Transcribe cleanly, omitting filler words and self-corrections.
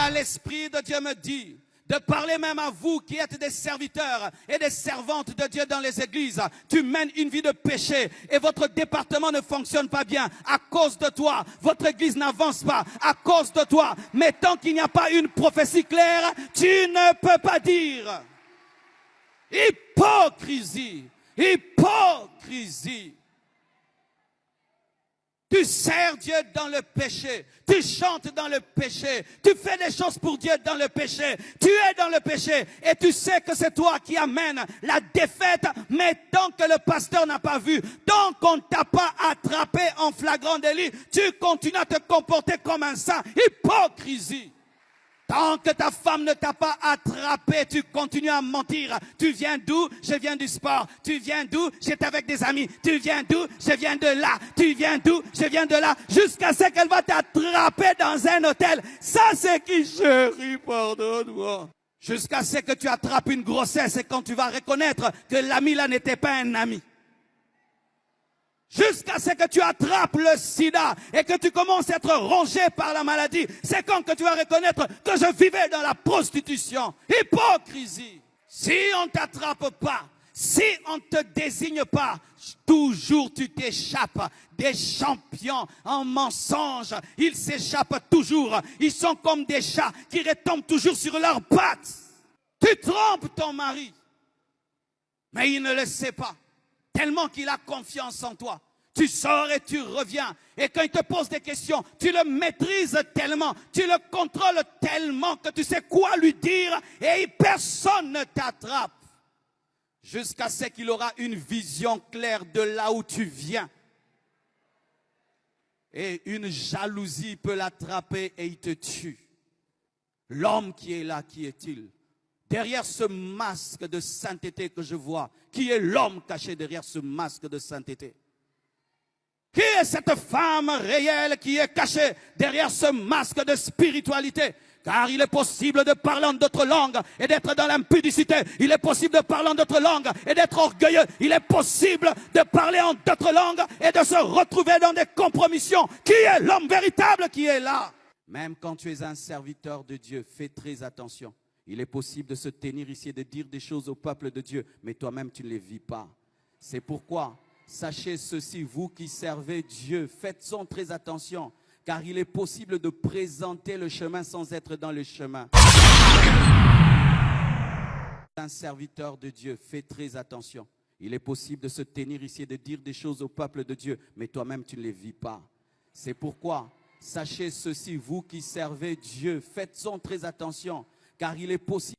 Car l'Esprit de Dieu me dit de parler même à vous qui êtes des serviteurs et des servantes de Dieu dans les églises. Tu mènes une vie de péché et votre département ne fonctionne pas bien à cause de toi. Votre église n'avance pas à cause de toi. Mais tant qu'il n'y a pas une prophétie claire, tu ne peux pas dire. Hypocrisie, hypocrisie. Tu sers Dieu dans le péché, tu chantes dans le péché, tu fais des choses pour Dieu dans le péché, tu es dans le péché et tu sais que c'est toi qui amènes la défaite, mais tant que le pasteur n'a pas vu, tant qu'on ne t'a pas attrapé en flagrant délit, tu continues à te comporter comme un saint. Hypocrisie. Tant que ta femme ne t'a pas attrapé, tu continues à mentir. Tu viens d'où? Je viens du sport. Tu viens d'où? J'étais avec des amis. Tu viens d'où? Je viens de là. Tu viens d'où? Je viens de là. Jusqu'à ce qu'elle va t'attraper dans un hôtel. Ça, c'est qui, chérie, pardonne-moi. Jusqu'à ce que tu attrapes une grossesse et quand tu vas reconnaître que l'ami là n'était pas un ami. Jusqu'à ce que tu attrapes le sida et que tu commences à être rongé par la maladie. C'est quand que tu vas reconnaître que je vivais dans la prostitution. Hypocrisie. Si on ne t'attrape pas, si on ne te désigne pas, toujours tu t'échappes. Des champions en mensonge, ils s'échappent toujours. Ils sont comme des chats qui retombent toujours sur leurs pattes. Tu trompes ton mari, mais il ne le sait pas. Tellement qu'il a confiance en toi. Tu sors et tu reviens. Et quand il te pose des questions, tu le maîtrises tellement, tu le contrôles tellement que tu sais quoi lui dire et personne ne t'attrape. Jusqu'à ce qu'il aura une vision claire de là où tu viens. Et une jalousie peut l'attraper et il te tue. L'homme qui est là, qui est-il? Derrière ce masque de sainteté que je vois, qui est l'homme caché derrière ce masque de sainteté? Qui est cette femme réelle qui est cachée derrière ce masque de spiritualité? Car il est possible de parler en d'autres langues et d'être dans l'impudicité. Il est possible de parler en d'autres langues et d'être orgueilleux. Il est possible de parler en d'autres langues et de se retrouver dans des compromissions. Qui est l'homme véritable qui est là? Même quand tu es un serviteur de Dieu, fais très attention. Il est possible de se tenir ici et de dire des choses au peuple de Dieu, mais toi-même tu ne les vis pas. C'est pourquoi, sachez ceci, vous qui servez Dieu, faites-en très attention, car il est possible de présenter le chemin sans être dans le chemin. Un serviteur de Dieu, fais très attention. Il est possible de se tenir ici et de dire des choses au peuple de Dieu, mais toi-même tu ne les vis pas. C'est pourquoi, sachez ceci, vous qui servez Dieu, faites-en très attention, car il est possible